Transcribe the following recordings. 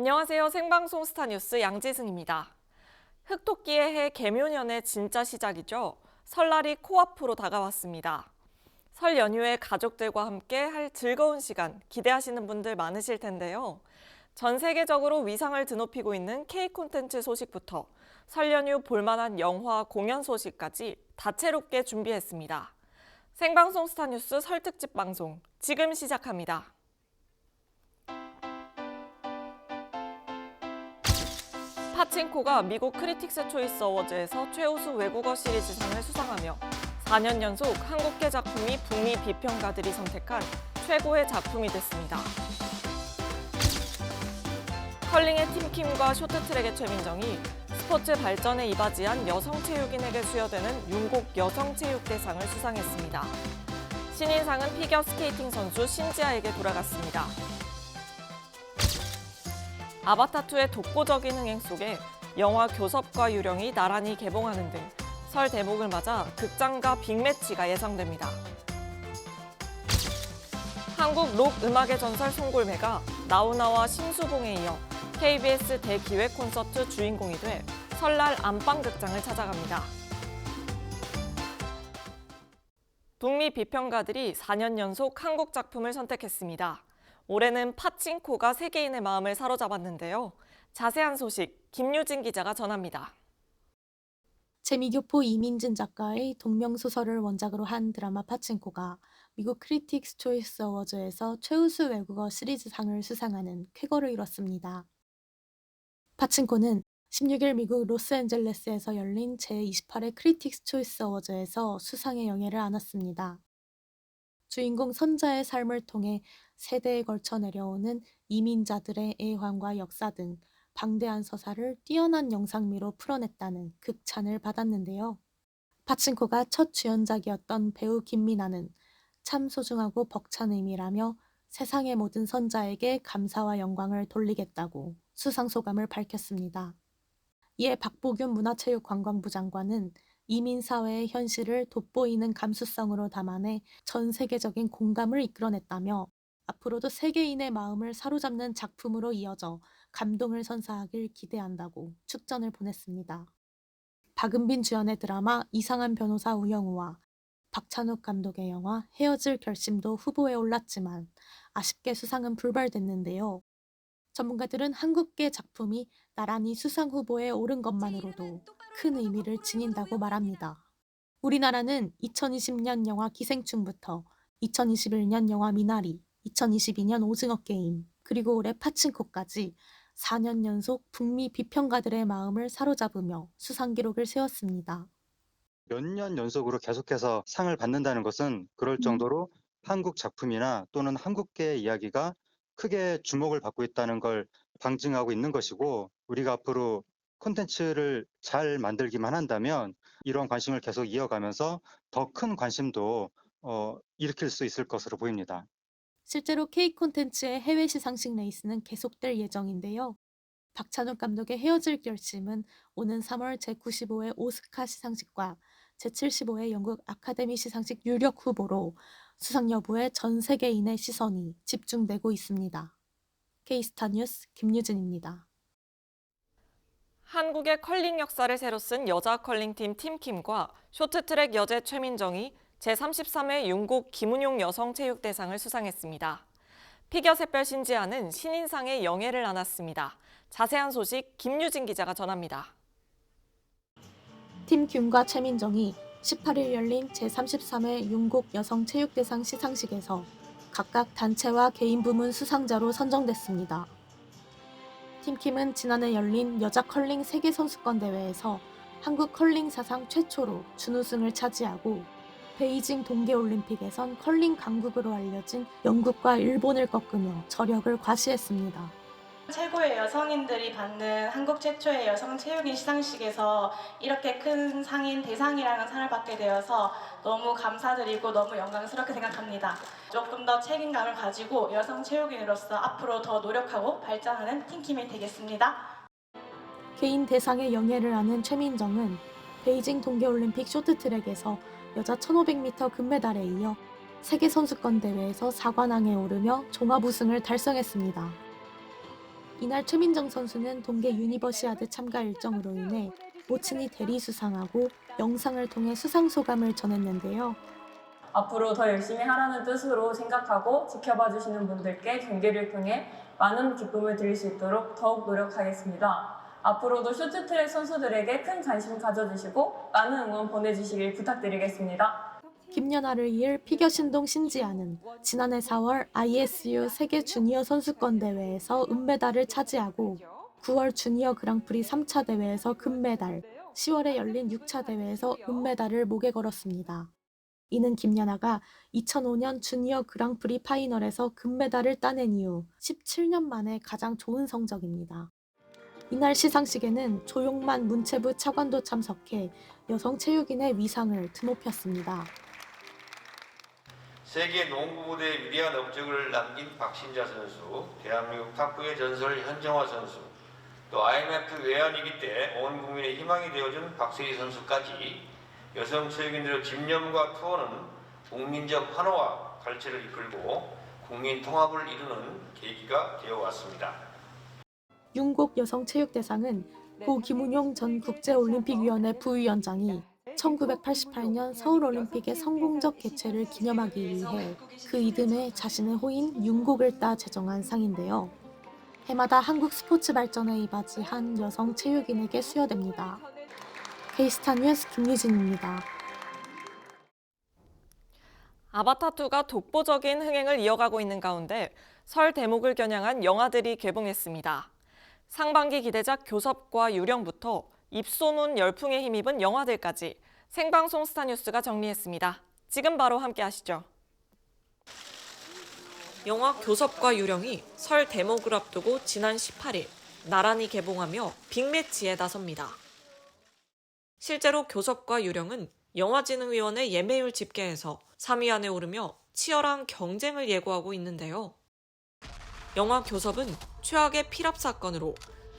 안녕하세요. 생방송 스타뉴스 양지승입니다. 흑토끼의 해 개묘년의 진짜 시작이죠. 설날이 코앞으로 다가왔습니다. 설 연휴에 가족들과 함께 할 즐거운 시간 기대하시는 분들 많으실 텐데요. 전 세계적으로 위상을 드높이고 있는 K 콘텐츠 소식부터 설 연휴 볼만한 영화 공연 소식까지 다채롭게 준비했습니다. 생방송 스타뉴스 설 특집 방송 지금 시작합니다. 파친코가 미국 크리틱스 초이스 어워즈에서 최우수 외국어 시리즈상을 수상하며 4년 연속 한국계 작품이 북미 비평가들이 선택한 최고의 작품이 됐습니다. 컬링의 팀킴과 쇼트트랙의 최민정이 스포츠 발전에 이바지한 여성체육인에게 수여되는 윤곡 여성체육대상을 수상했습니다. 신인상은 피겨스케이팅 선수 신지아에게 돌아갔습니다. 아바타2의 독보적인 흥행 속에 영화 교섭과 유령이 나란히 개봉하는 등 설 대목을 맞아 극장가 빅매치가 예상됩니다. 한국 록 음악의 전설 송골매가 나훈아와 심수봉에 이어 KBS 대기획 콘서트 주인공이 돼 설날 안방극장을 찾아갑니다. 북미 비평가들이 4년 연속 한국 작품을 선택했습니다. 올해는 파친코가 세계인의 마음을 사로잡았는데요. 자세한 소식 김유진 기자가 전합니다. 재미교포 이민진 작가의 동명소설을 원작으로 한 드라마 파친코가 미국 크리틱스 초이스 어워즈에서 최우수 외국어 시리즈상을 수상하는 쾌거를 이뤘습니다. 파친코는 16일 미국 로스앤젤레스에서 열린 제28회 크리틱스 초이스 어워즈에서 수상의 영예를 안았습니다. 주인공 선자의 삶을 통해 세대에 걸쳐 내려오는 이민자들의 애환과 역사 등 방대한 서사를 뛰어난 영상미로 풀어냈다는 극찬을 받았는데요. 파친코가 첫 주연작이었던 배우 김미나는 참 소중하고 벅찬 의미라며 세상의 모든 선자에게 감사와 영광을 돌리겠다고 수상 소감을 밝혔습니다. 이에 박보균 문화체육관광부 장관은 이민사회의 현실을 돋보이는 감수성으로 담아내 전 세계적인 공감을 이끌어냈다며 앞으로도 세계인의 마음을 사로잡는 작품으로 이어져 감동을 선사하길 기대한다고 축전을 보냈습니다. 박은빈 주연의 드라마 이상한 변호사 우영우와 박찬욱 감독의 영화 헤어질 결심도 후보에 올랐지만 아쉽게 수상은 불발됐는데요. 전문가들은 한국계 작품이 나란히 수상 후보에 오른 것만으로도 큰 의미를 지닌다고 말합니다. 우리나라는 2020년 영화 기생충부터 2021년 영화 미나리, 2022년 오징어 게임, 그리고 올해 파친코까지 4년 연속 북미 비평가들의 마음을 사로잡으며 수상 기록을 세웠습니다. 몇 년 연속으로 계속해서 상을 받는다는 것은 그럴 정도로 한국 작품이나 또는 한국계의 이야기가 크게 주목을 받고 있다는 걸 방증하고 있는 것이고, 우리가 앞으로 콘텐츠를 잘 만들기만 한다면 이런 관심을 계속 이어가면서 더 큰 관심도 일으킬 수 있을 것으로 보입니다. 실제로 K 콘텐츠의 해외 시상식 레이스는 계속될 예정인데요. 박찬욱 감독의 헤어질 결심은 오는 3월 제95회 오스카 시상식과 제75회 영국 아카데미 시상식 유력 후보로 수상 여부에 전 세계인의 시선이 집중되고 있습니다. K스타 뉴스 김유진입니다. 한국의 컬링 역사를 새로 쓴 여자 컬링팀 팀킴과 쇼트트랙 여제 최민정이 제33회 윤곡 김은용 여성체육대상을 수상했습니다. 피겨 샛별 신지아는 신인상의 영예를 안았습니다. 자세한 소식 김유진 기자가 전합니다. 팀균과 최민정이 18일 열린 제33회 윤곡 여성체육대상 시상식에서 각각 단체와 개인 부문 수상자로 선정됐습니다. 팀킴은 지난해 열린 여자 컬링 세계선수권 대회에서 한국 컬링 사상 최초로 준우승을 차지하고 베이징 동계올림픽에선 컬링 강국으로 알려진 영국과 일본을 꺾으며 저력을 과시했습니다. 최고의 여성인들이 받는 한국 최초의 여성 체육인 시상식에서 이렇게 큰 상인 대상이라는 상을 받게 되어서 너무 감사드리고 너무 영광스럽게 생각합니다. 조금 더 책임감을 가지고 여성 체육인으로서 앞으로 더 노력하고 발전하는 팀킴이 되겠습니다. 개인 대상의 영예를 아는 최민정은 베이징 동계올림픽 쇼트트랙에서 여자 1500m 금메달에 이어 세계선수권 대회에서 4관왕에 오르며 종합 우승을 달성했습니다. 이날 최민정 선수는 동계 유니버시아드 참가 일정으로 인해 모친이 대리 수상하고 영상을 통해 수상 소감을 전했는데요. 앞으로 더 열심히 하라는 뜻으로 생각하고 지켜봐 주시는 분들께 경기를 통해 많은 기쁨을 드릴 수 있도록 더욱 노력하겠습니다. 앞으로도 쇼트트랙 선수들에게 큰 관심 가져주시고 많은 응원 보내주시길 부탁드리겠습니다. 김연아를 이을 피겨 신동 신지아는 지난해 4월 ISU 세계 주니어 선수권 대회에서 은메달을 차지하고 9월 주니어 그랑프리 3차 대회에서 금메달, 10월에 열린 6차 대회에서 은메달을 목에 걸었습니다. 이는 김연아가 2005년 주니어 그랑프리 파이널에서 금메달을 따낸 이후 17년 만에 가장 좋은 성적입니다. 이날 시상식에는 조용만 문체부 차관도 참석해 여성 체육인의 위상을 드높였습니다. 세계 농구 무대에 위대한 업적을 남긴 박신자 선수, 대한민국 탁구의 전설 현정화 선수, 또 IMF 외환위기 때 온 국민의 희망이 되어준 박세희 선수까지 여성 체육인들의 집념과 투어는 국민적 환호와 갈채를 이끌고 국민 통합을 이루는 계기가 되어왔습니다. 윤곡 여성체육대상은 고 김은용 전 국제올림픽위원회 부위원장이 1988년 서울올림픽의 성공적 개최를 기념하기 위해 그 이듬해 자신의 호인 윤곡을 따 제정한 상인데요. 해마다 한국 스포츠 발전에 이바지한 여성 체육인에게 수여됩니다. K스타 뉴스 김유진입니다. 아바타2가 독보적인 흥행을 이어가고 있는 가운데 설 대목을 겨냥한 영화들이 개봉했습니다. 상반기 기대작 교섭과 유령부터 입소문 열풍에 힘입은 영화들까지 생방송 스타뉴스가 정리했습니다. 지금 바로 함께 하시죠. 영화 교섭과 유령이 설 대목을 앞두고 지난 18일 나란히 개봉하며 빅매치에 나섭니다. 실제로 교섭과 유령은 영화진흥위원회 예매율 집계에서 3위 안에 오르며 치열한 경쟁을 예고하고 있는데요. 영화 교섭은 최악의 피랍 사건으로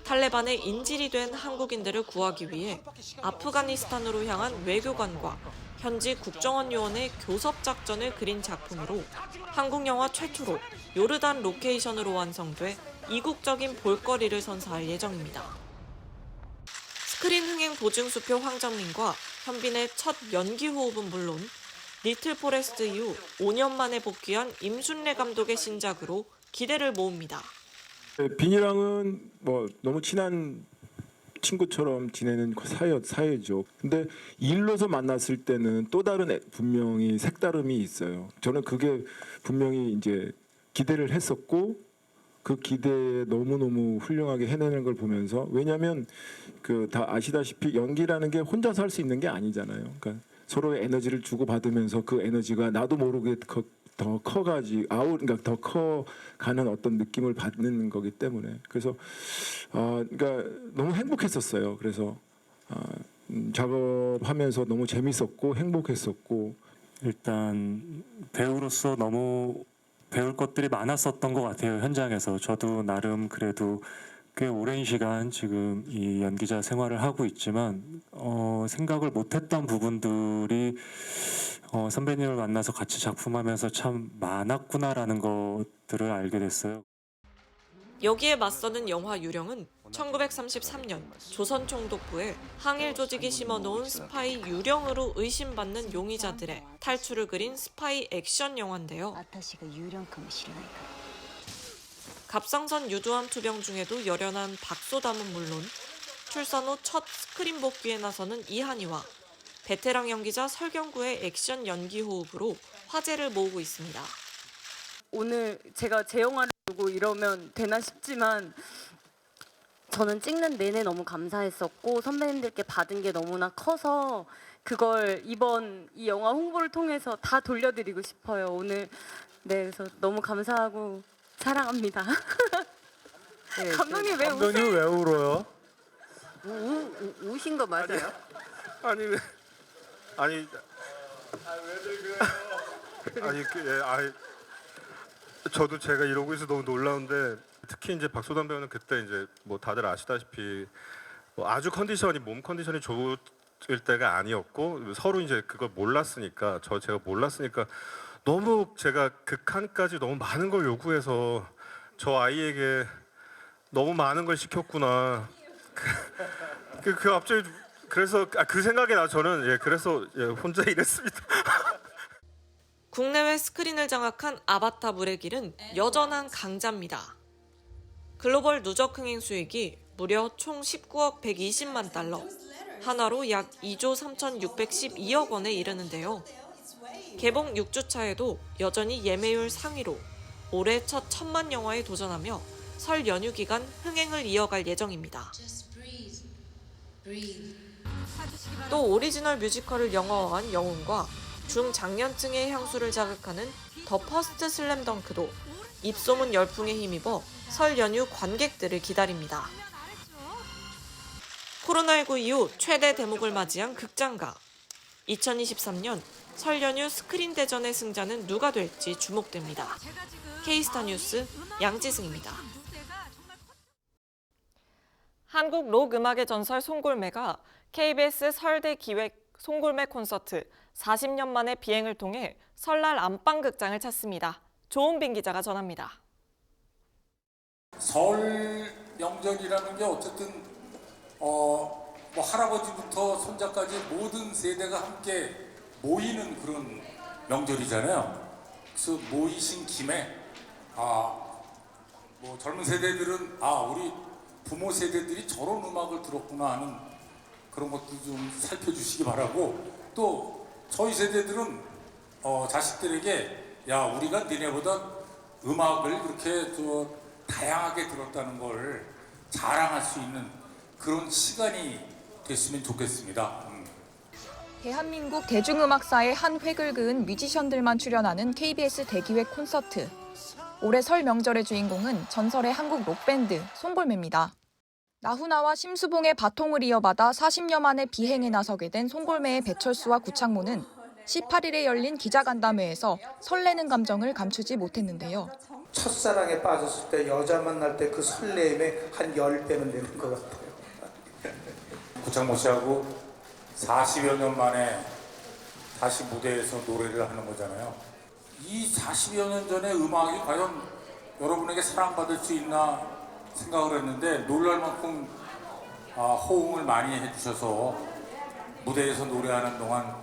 탈레반의 인질이 된 한국인들을 구하기 위해 아프가니스탄으로 향한 외교관과 현지 국정원 요원의 교섭 작전을 그린 작품으로 한국 영화 최초로 요르단 로케이션으로 완성돼 이국적인 볼거리를 선사할 예정입니다. 스크린 흥행 보증수표 황정민과 현빈의 첫 연기 호흡은 물론 리틀 포레스트 이후 5년 만에 복귀한 임순례 감독의 신작으로 기대를 모읍니다. 빈이랑은 너무 친한 친구처럼 지내는 사이죠. 근데 일로서 만났을 때는 또 다른 분명히 색다름이 있어요. 저는 그게 분명히 이제 기대를 했었고 그 기대에 너무너무 훌륭하게 해내는 걸 보면서, 왜냐하면 다 아시다시피 연기라는 게 혼자서 할 수 있는 게 아니잖아요. 그러니까 서로의 에너지를 주고 받으면서 그 에너지가 나도 모르게 더 커가지고 그러니까 더 커가는 어떤 느낌을 받는 거기 때문에, 그래서 그러니까 너무 행복했었어요. 그래서 작업하면서 너무 재밌었고 행복했었고, 일단 배우로서 너무 배울 것들이 많았었던 것 같아요. 현장에서 저도 나름 그래도 꽤 오랜 시간 지금 이 연기자 생활을 하고 있지만 생각을 못했던 부분들이 선배님을 만나서 같이 작품하면서 참 많았구나라는 것들을 알게 됐어요. 여기에 맞서는 영화 유령은 1933년 조선 총독부에 항일 조직이 심어놓은 스파이 유령으로 의심받는 용의자들의 탈출을 그린 스파이 액션 영화인데요. 갑상선 유두암 투병 중에도 열연한 박소담은 물론 출산 후 첫 스크린 복귀에 나서는 이한이와 베테랑 연기자 설경구의 액션 연기 호흡으로 화제를 모으고 있습니다. 오늘 제가 제 영화를 보고 이러면 되나 싶지만 저는 찍는 내내 너무 감사했었고 선배님들께 받은 게 너무나 커서 그걸 이번 이 영화 홍보를 통해서 다 돌려드리고 싶어요. 오늘 그래서 너무 감사하고 사랑합니다. 네, 감독님 왜 웃어요? 감독님 왜 울어요? 우신 거 맞아요? 아니 왜 저도 제가 이러고 있어 너무 놀라운데, 특히 이제 박소담 배우는 그때 이제 다들 아시다시피 아주 몸 컨디션이 좋을 때가 아니었고, 서로 이제 그걸 몰랐으니까 제가 몰랐으니까 너무 제가 극한까지 너무 많은 걸 요구해서 저 아이에게 너무 많은 걸 시켰구나. 그 갑자기 그래서 그 생각이 나 저는 그래서 혼자 일했습니다. 국내외 스크린을 장악한 아바타 물의 길은 여전한 강자입니다. 글로벌 누적 흥행 수익이 무려 총 19억 120만 달러, 한화로 약 2조 3,612억 원에 이르는데요. 개봉 6주차에도 여전히 예매율 상위로 올해 첫 1,000만 영화에 도전하며 설 연휴 기간 흥행을 이어갈 예정입니다. 또 오리지널 뮤지컬을 영화화한 영웅과 중장년층의 향수를 자극하는 더 퍼스트 슬램덩크도 입소문 열풍에 힘입어 설 연휴 관객들을 기다립니다. 코로나19 이후 최대 대목을 맞이한 극장가. 2023년 설 연휴 스크린 대전의 승자는 누가 될지 주목됩니다. K스타 뉴스 양지승입니다. 한국 록 음악의 전설 송골매가 KBS 설대 기획 송골매 콘서트 40년 만의 비행을 통해 설날 안방극장을 찾습니다. 조은빈 기자가 전합니다. 설 명절이라는 게 어쨌든 뭐 할아버지부터 손자까지 모든 세대가 함께 모이는 그런 명절이잖아요. 그래서 모이신 김에 뭐 젊은 세대들은 우리 부모 세대들이 저런 음악을 들었구나 하는 그런 것도 좀 살펴주시기 바라고, 또 저희 세대들은 자식들에게 우리가 니네보다 음악을 그렇게 다양하게 들었다는 걸 자랑할 수 있는 그런 시간이 됐으면 좋겠습니다. 대한민국 대중음악사의 한 획을 그은 뮤지션들만 출연하는 KBS 대기획 콘서트. 올해 설 명절의 주인공은 전설의 한국 록밴드 송골매입니다. 나훈아와 심수봉의 바통을 이어받아 40여 만의 비행에 나서게 된 송골매의 배철수와 구창모는 18일에 열린 기자간담회에서 설레는 감정을 감추지 못했는데요. 첫사랑에 빠졌을 때 여자 만날 때 그 설레임에 한 10배는 되는 것 같아요. 구창모 씨하고 40여 년 만에 다시 무대에서 노래를 하는 거잖아요. 이 40여 년 전의 음악이 과연 여러분에게 사랑받을 수 있나 생각을 했는데 놀랄 만큼 호응을 많이 해주셔서 무대에서 노래하는 동안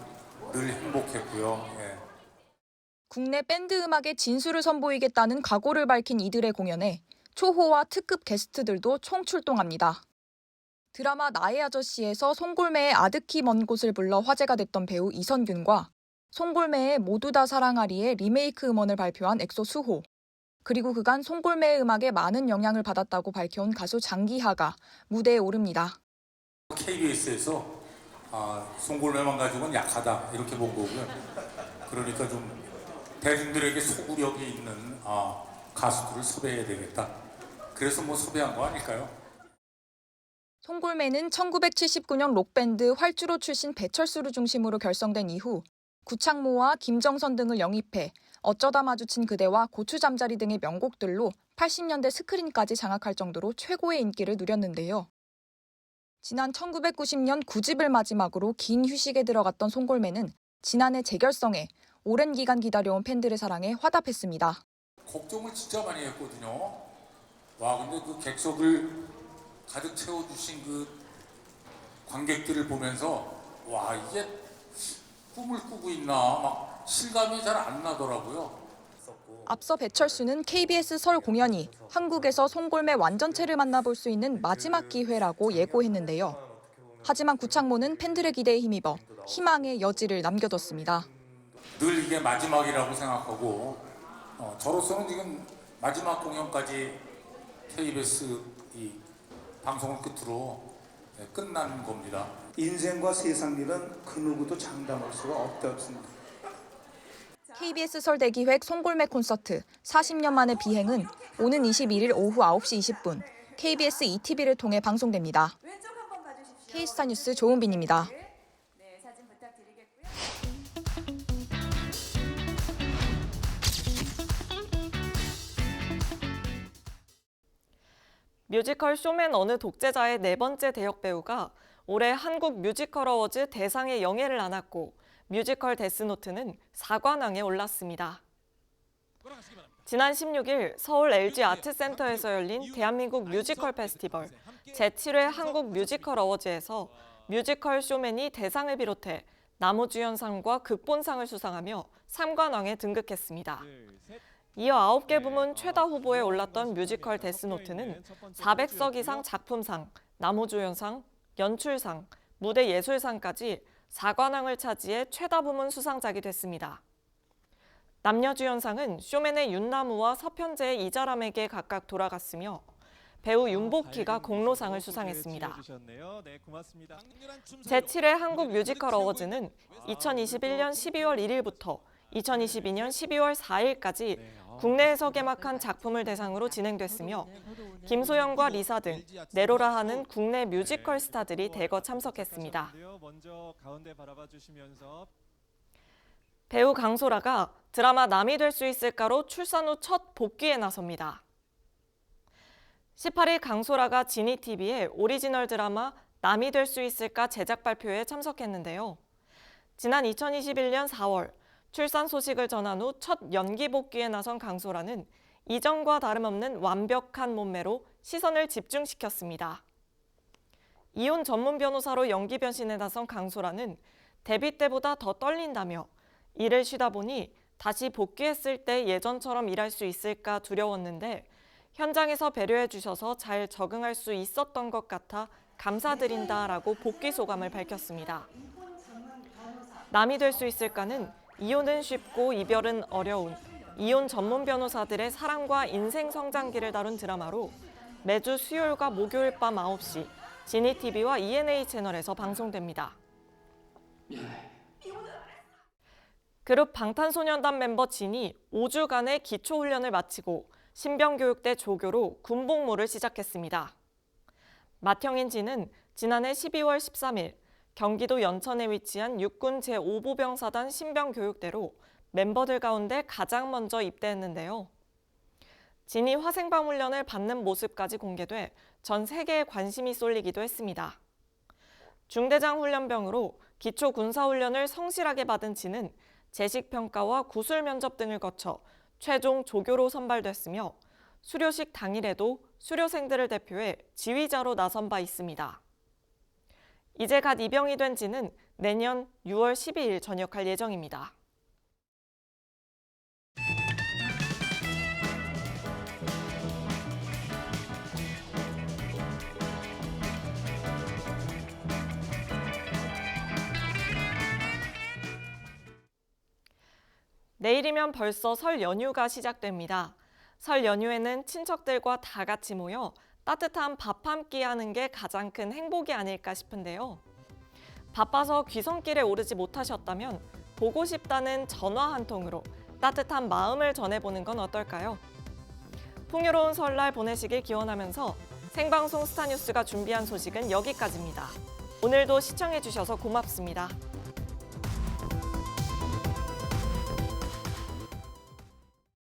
늘 행복했고요. 국내 밴드 음악의 진수를 선보이겠다는 각오를 밝힌 이들의 공연에 초호와 특급 게스트들도 총출동합니다. 드라마 나의 아저씨에서 송골매의 아득히 먼 곳을 불러 화제가 됐던 배우 이선균과 송골매의 모두 다 사랑하리의 리메이크 음원을 발표한 엑소 수호, 그리고 그간 송골매의 음악에 많은 영향을 받았다고 밝혀온 가수 장기하가 무대에 오릅니다. KBS에서 송골매만 가지고는 약하다 이렇게 본 거고요. 그러니까 좀 대중들에게 소구력이 있는 가수들을 섭외해야 되겠다. 그래서 섭외한 거 아닐까요? 송골매는 1979년 록밴드 활주로 출신 배철수를 중심으로 결성된 이후 구창모와 김정선 등을 영입해 어쩌다 마주친 그대와 고추잠자리 등의 명곡들로 80년대 스크린까지 장악할 정도로 최고의 인기를 누렸는데요. 지난 1990년 9집을 마지막으로 긴 휴식에 들어갔던 송골매는 지난해 재결성해 오랜 기간 기다려온 팬들의 사랑에 화답했습니다. 걱정을 진짜 많이 했거든요. 근데 그 객석을 가득 채워주신 그 관객들을 보면서 이게 꿈을 꾸고 있나 막 실감이 잘 안 나더라고요. 앞서 배철수는 KBS 설 공연이 한국에서 송골매 완전체를 만나볼 수 있는 마지막 기회라고 예고했는데요. 하지만 구창모는 팬들의 기대에 힘입어 희망의 여지를 남겨뒀습니다. 늘 이게 마지막이라고 생각하고 저로서는 지금 마지막 공연까지 KBS 이 방송을 끝으로 끝난 겁니다. 인생과 세상 일은 그 누구도 장담할 수가 없습니다. KBS 설 대기획 송골매 콘서트 40년 만의 비행은 오는 21일 오후 9시 20분 KBS ETV를 통해 방송됩니다. K스타 뉴스 조은빈입니다. 뮤지컬 쇼맨 어느 독재자의 4번째 대역 배우가 올해 한국 뮤지컬 어워즈 대상의 영예를 안았고 뮤지컬 데스노트는 4관왕에 올랐습니다. 지난 16일 서울 LG 아트센터에서 열린 대한민국 뮤지컬 페스티벌 제7회 한국 뮤지컬 어워즈에서 뮤지컬 쇼맨이 대상을 비롯해 나무주연상과 극본상을 수상하며 3관왕에 등극했습니다. 이어 9개 부문 최다 후보에 올랐던 뮤지컬 데스노트는 400석 이상 작품상, 나무주연상, 연출상, 무대예술상까지 4관왕을 차지해 최다 부문 수상작이 됐습니다. 남녀주연상은 쇼맨의 윤나무와 서편제의 이자람에게 각각 돌아갔으며 배우 윤복희가 공로상을 수상했습니다. 제7회 한국 뮤지컬 어워즈는 2021년 12월 1일부터 2022년 12월 4일까지 국내에서 개막한 작품을 대상으로 진행됐으며 김소영과 리사 등 내로라 하는 국내 뮤지컬 스타들이 대거 참석했습니다. 배우 강소라가 드라마 남이 될 수 있을까로 출산 후 첫 복귀에 나섭니다. 18일 강소라가 지니TV의 오리지널 드라마 남이 될 수 있을까 제작 발표에 참석했는데요. 지난 2021년 4월 출산 소식을 전한 후 첫 연기 복귀에 나선 강소라는 이전과 다름없는 완벽한 몸매로 시선을 집중시켰습니다. 이혼 전문 변호사로 연기 변신에 나선 강소라는 데뷔 때보다 더 떨린다며 일을 쉬다 보니 다시 복귀했을 때 예전처럼 일할 수 있을까 두려웠는데 현장에서 배려해 주셔서 잘 적응할 수 있었던 것 같아 감사드린다라고 복귀 소감을 밝혔습니다. 남이 될 수 있을까는 이혼은 쉽고 이별은 어려운 이혼 전문 변호사들의 사랑과 인생 성장기를 다룬 드라마로 매주 수요일과 목요일 밤 9시 지니TV와 ENA 채널에서 방송됩니다. 그룹 방탄소년단 멤버 진이 5주간의 기초훈련을 마치고 신병교육대 조교로 군복무를 시작했습니다. 맏형인 진은 지난해 12월 13일 경기도 연천에 위치한 육군 제5보병사단 신병교육대로 멤버들 가운데 가장 먼저 입대했는데요. 진이 화생방 훈련을 받는 모습까지 공개돼 전 세계에 관심이 쏠리기도 했습니다. 중대장 훈련병으로 기초 군사훈련을 성실하게 받은 진은 재식평가와 구술 면접 등을 거쳐 최종 조교로 선발됐으며 수료식 당일에도 수료생들을 대표해 지휘자로 나선 바 있습니다. 이제 갓 입영이 된 진은 내년 6월 12일 전역할 예정입니다. 내일이면 벌써 설 연휴가 시작됩니다. 설 연휴에는 친척들과 다 같이 모여 따뜻한 밥 한 끼 하는 게 가장 큰 행복이 아닐까 싶은데요. 바빠서 귀성길에 오르지 못하셨다면 보고 싶다는 전화 한 통으로 따뜻한 마음을 전해보는 건 어떨까요? 풍요로운 설날 보내시길 기원하면서 생방송 스타뉴스가 준비한 소식은 여기까지입니다. 오늘도 시청해주셔서 고맙습니다.